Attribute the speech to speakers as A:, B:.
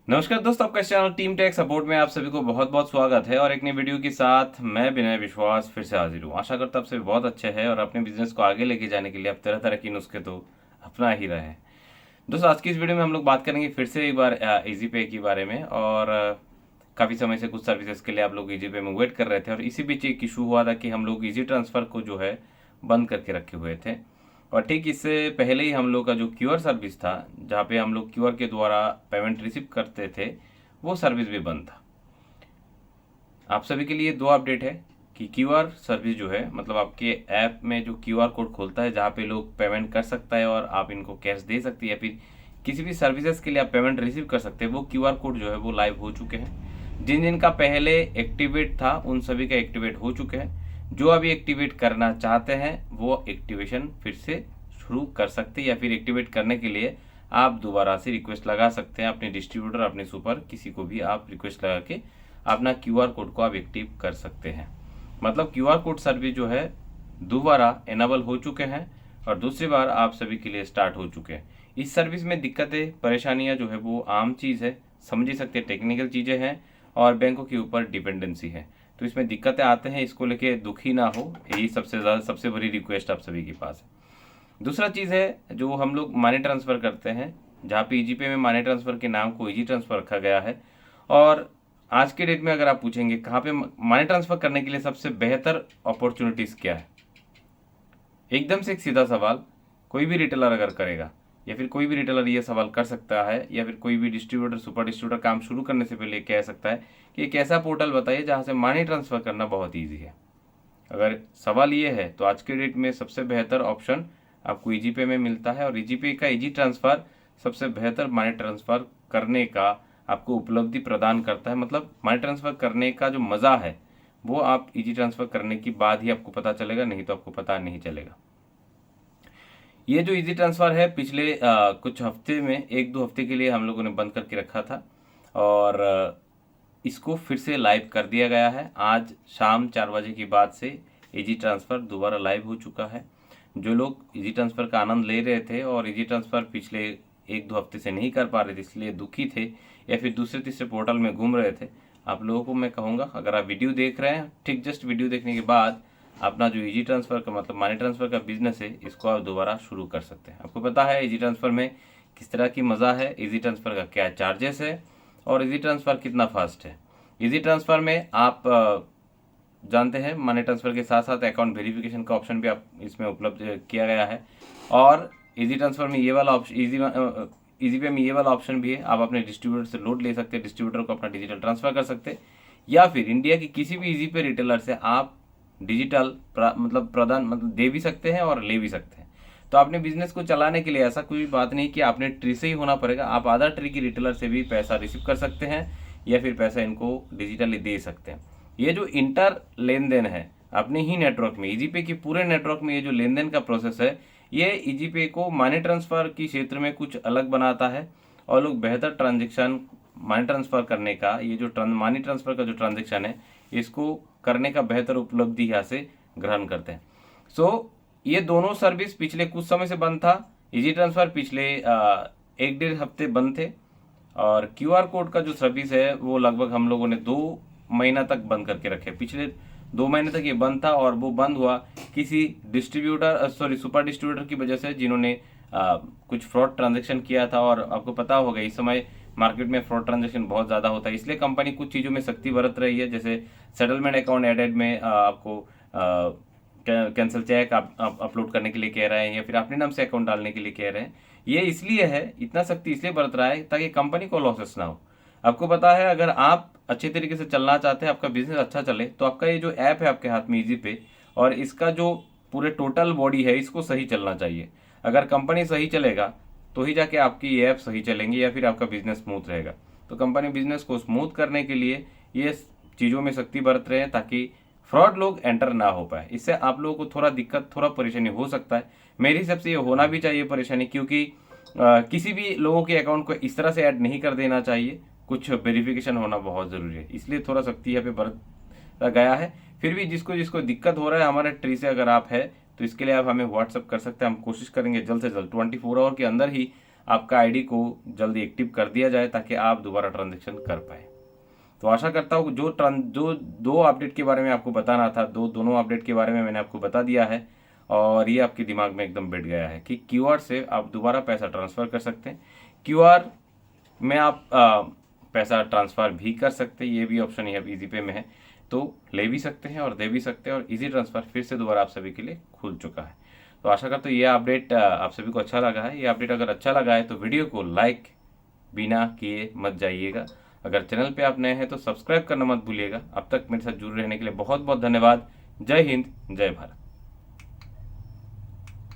A: नमस्कार दोस्तों, आपका चैनल टीम टेक सपोर्ट में आप सभी को बहुत बहुत स्वागत है। और एक नई वीडियो के साथ मैं विनय विश्वास फिर से हाजिर हूँ। आशा करता हूँ आप सभी बहुत अच्छे हैं और अपने बिजनेस को आगे लेके जाने के लिए आप तरह तरह के नुस्खे तो अपना ही रहे हैं। दोस्तों, आज की इस वीडियो में हम लोग बात करेंगे फिर से एक बार इजी पे के बारे में। और काफ़ी समय से कुछ सर्विसेज के लिए आप लोग इजी पे में वेट कर रहे थे और इसी बीच एक इशू हुआ था कि हम लोग इजी ट्रांसफ़र को जो है बंद करके रखे हुए थे। और ठीक इससे पहले ही हम लोग का जो क्यूआर सर्विस था, जहाँ पे हम लोग क्यूआर के द्वारा पेमेंट रिसीव करते थे, वो सर्विस भी बंद था। आप सभी के लिए दो अपडेट है कि क्यूआर सर्विस जो है, मतलब आपके ऐप में जो क्यूआर कोड खोलता है जहाँ पे लोग पेमेंट कर सकता है और आप इनको कैश दे सकते हैं या फिर किसी भी सर्विसेज के लिए आप पेमेंट रिसीव कर सकते हैं, वो क्यूआर कोड जो है वो लाइव हो चुके हैं। जिन जिन का पहले एक्टिवेट था उन सभी का एक्टिवेट हो चुके हैं। जो अभी एक्टिवेट करना चाहते हैं वो एक्टिवेशन फिर से शुरू कर सकते हैं या फिर एक्टिवेट करने के लिए आप दोबारा से रिक्वेस्ट लगा सकते हैं अपने डिस्ट्रीब्यूटर, अपने सुपर, किसी को भी आप रिक्वेस्ट लगा के अपना क्यूआर कोड को आप एक्टिव कर सकते हैं। मतलब क्यूआर कोड सर्विस जो है दोबारा एनेबल हो चुके हैं और दूसरी बार आप सभी के लिए स्टार्ट हो चुके हैं। इस सर्विस में दिक्कतें परेशानियां जो है वो आम चीज़ है, समझ ही सकते हैं, टेक्निकल चीज़ें हैं और बैंकों के ऊपर डिपेंडेंसी है। तो इसमें दिक्कतें आते हैं, इसको लेके दुखी ना हो, यही सबसे बड़ी रिक्वेस्ट आप सभी के पास है। दूसरा चीज़ है, जो हम लोग मनी ट्रांसफ़र करते हैं, जहाँ पे ईजी पे में मनी ट्रांसफ़र के नाम को ईजी ट्रांसफ़र रखा गया है। और आज के डेट में अगर आप पूछेंगे कहाँ पे मनी ट्रांसफ़र करने के लिए सबसे बेहतर अपॉर्चुनिटीज़ क्या है, एकदम से एक सीधा सवाल कोई भी रिटेलर अगर करेगा या फिर कोई भी रिटेलर ये सवाल कर सकता है या फिर कोई भी डिस्ट्रीब्यूटर, सुपर डिस्ट्रीब्यूटर काम शुरू करने से पहले कह सकता है कि एक ऐसा पोर्टल बताइए जहाँ से मनी ट्रांसफ़र करना बहुत ईजी है। अगर सवाल ये है तो आज के डेट में सबसे बेहतर ऑप्शन आपको ईजी पे में मिलता है और ईजी पे का ईजी ट्रांसफ़र सबसे बेहतर मनी ट्रांसफ़र करने का आपको उपलब्धि प्रदान करता है। मतलब मनी ट्रांसफ़र करने का जो मज़ा है वो आप ईजी ट्रांसफ़र करने के बाद ही आपको पता चलेगा, नहीं तो आपको पता नहीं चलेगा। ये जो इजी ट्रांसफ़र है पिछले कुछ हफ्ते में, एक दो हफ्ते के लिए हम लोगों ने बंद करके रखा था और इसको फिर से लाइव कर दिया गया है। आज शाम 4 बजे के बाद से इजी ट्रांसफ़र दोबारा लाइव हो चुका है। जो लोग इजी ट्रांसफ़र का आनंद ले रहे थे और इजी ट्रांसफ़र पिछले एक दो हफ्ते से नहीं कर पा रहे थे, इसलिए दुखी थे या फिर दूसरे तीसरे पोर्टल में घूम रहे थे, आप लोगों को मैं कहूँगा अगर आप वीडियो देख रहे हैं, ठीक जस्ट वीडियो देखने के बाद अपना जो इजी ट्रांसफ़र का मतलब मनी ट्रांसफ़र का बिजनेस है, इसको आप दोबारा शुरू कर सकते हैं। आपको पता है इजी ट्रांसफ़र में किस तरह की मज़ा है, इजी ट्रांसफ़र का क्या चार्जेस है और इजी ट्रांसफ़र कितना फास्ट है। इजी ट्रांसफ़र में आप जानते हैं मनी ट्रांसफ़र के साथ साथ अकाउंट वेरिफिकेशन का ऑप्शन भी आप इसमें उपलब्ध किया गया है। और इजी ट्रांसफ़र में ये वाला ऑप्शन, इजी पे में ये वाला ऑप्शन भी है, आप अपने डिस्ट्रीब्यूटर से लोड ले सकते हैं, डिस्ट्रीब्यूटर को अपना डिजिटल ट्रांसफ़र कर सकते हैं या फिर इंडिया की किसी भी इजी पे रिटेलर से आप डिजिटल मतलब दे भी सकते हैं और ले भी सकते हैं। तो अपने बिजनेस को चलाने के लिए ऐसा कोई बात नहीं कि आपने ट्री से ही होना पड़ेगा, आप अदर ट्री की रिटेलर से भी पैसा रिसीव कर सकते हैं या फिर पैसा इनको डिजिटली दे सकते हैं। ये जो इंटर लेन देन है अपने ही नेटवर्क में, ईजीपे की पूरे नेटवर्क में ये जो लेन देन का प्रोसेस है, ये ईजीपे को मनी ट्रांसफ़र की क्षेत्र में कुछ अलग बनाता है और लोग बेहतर ट्रांजेक्शन मनी ट्रांसफ़र करने का, ये जो मनी ट्रांसफ़र का जो ट्रांजेक्शन है, इसको करने का बेहतर उपलब्धि यहाँ से ग्रहण करते हैं। ये दोनों सर्विस पिछले कुछ समय से बंद था। इजी ट्रांसफ़र पिछले 1 डेढ़ हफ्ते बंद थे और क्यूआर कोड का जो सर्विस है वो लगभग हम लोगों ने 2 महीना तक बंद करके रखे। पिछले 2 महीने तक ये बंद था और वो बंद हुआ किसी सुपर डिस्ट्रीब्यूटर की वजह से, जिन्होंने कुछ फ्रॉड ट्रांजेक्शन किया था। और आपको पता होगा इस समय मार्केट में फ्रॉड ट्रांजेक्शन बहुत ज़्यादा होता है, इसलिए कंपनी कुछ चीज़ों में सख्ती बरत रही है। जैसे सेटलमेंट अकाउंट एडेड में आपको कैंसिल चेक आप अपलोड करने के लिए कह रहे हैं या फिर अपने नाम से अकाउंट डालने के लिए कह रहे हैं। ये इसलिए है, इतना सख्ती इसलिए बरत रहा है ताकि कंपनी को लॉसेस ना हो। आपको पता है अगर आप अच्छे तरीके से चलना चाहते हैं, आपका बिजनेस अच्छा चले, तो आपका ये जो ऐप है आपके हाथ में इजी पे, और इसका जो पूरे टोटल बॉडी है इसको सही चलना चाहिए। अगर कंपनी सही चलेगा तो ही जाके आपकी ये ऐप सही चलेंगी या फिर आपका बिजनेस स्मूथ रहेगा। तो कंपनी बिजनेस को स्मूथ करने के लिए ये चीज़ों में सख्ती बरत रहे हैं ताकि फ्रॉड लोग एंटर ना हो पाए। इससे आप लोगों को थोड़ा दिक्कत, थोड़ा परेशानी हो सकता है। मेरी हिसाब से ये होना भी चाहिए परेशानी, क्योंकि किसी भी लोगों के अकाउंट को इस तरह से ऐड नहीं कर देना चाहिए। कुछ वेरिफिकेशन होना बहुत ज़रूरी है, इसलिए थोड़ा सख्ती यहाँ पे बरता गया है। फिर भी जिसको जिसको दिक्कत हो रहा है हमारे ट्री से अगर आप है तो इसके लिए आप हमें व्हाट्सअप कर सकते हैं। हम कोशिश करेंगे जल्द से जल्द 24 आवर के अंदर ही आपका आईडी को जल्दी एक्टिव कर दिया जाए ताकि आप दोबारा ट्रांजेक्शन कर पाए। तो आशा करता हूँ जो दो अपडेट के बारे में आपको बताना था, दोनों अपडेट के बारे में मैंने आपको बता दिया है और ये आपके दिमाग में एकदम बैठ गया है कि क्यूआर से आप दोबारा पैसा ट्रांसफ़र कर सकते हैं। क्यूआर में आप पैसा ट्रांसफ़र भी कर सकते हैं, ये भी ऑप्शन यहाँ ईजी पे में है, तो ले भी सकते हैं और दे भी सकते हैं और इजी ट्रांसफ़र फिर से दोबारा आप सभी के लिए खुल चुका है। तो आशा करता हूँ ये अपडेट आप सभी को अच्छा लगा है। ये अपडेट अगर अच्छा लगा है तो वीडियो को लाइक बिना किए मत जाइएगा। अगर चैनल पे आप नए हैं तो सब्सक्राइब करना मत भूलिएगा। अब तक मेरे साथ जुड़े रहने के लिए बहुत बहुत धन्यवाद। जय हिंद, जय भारत।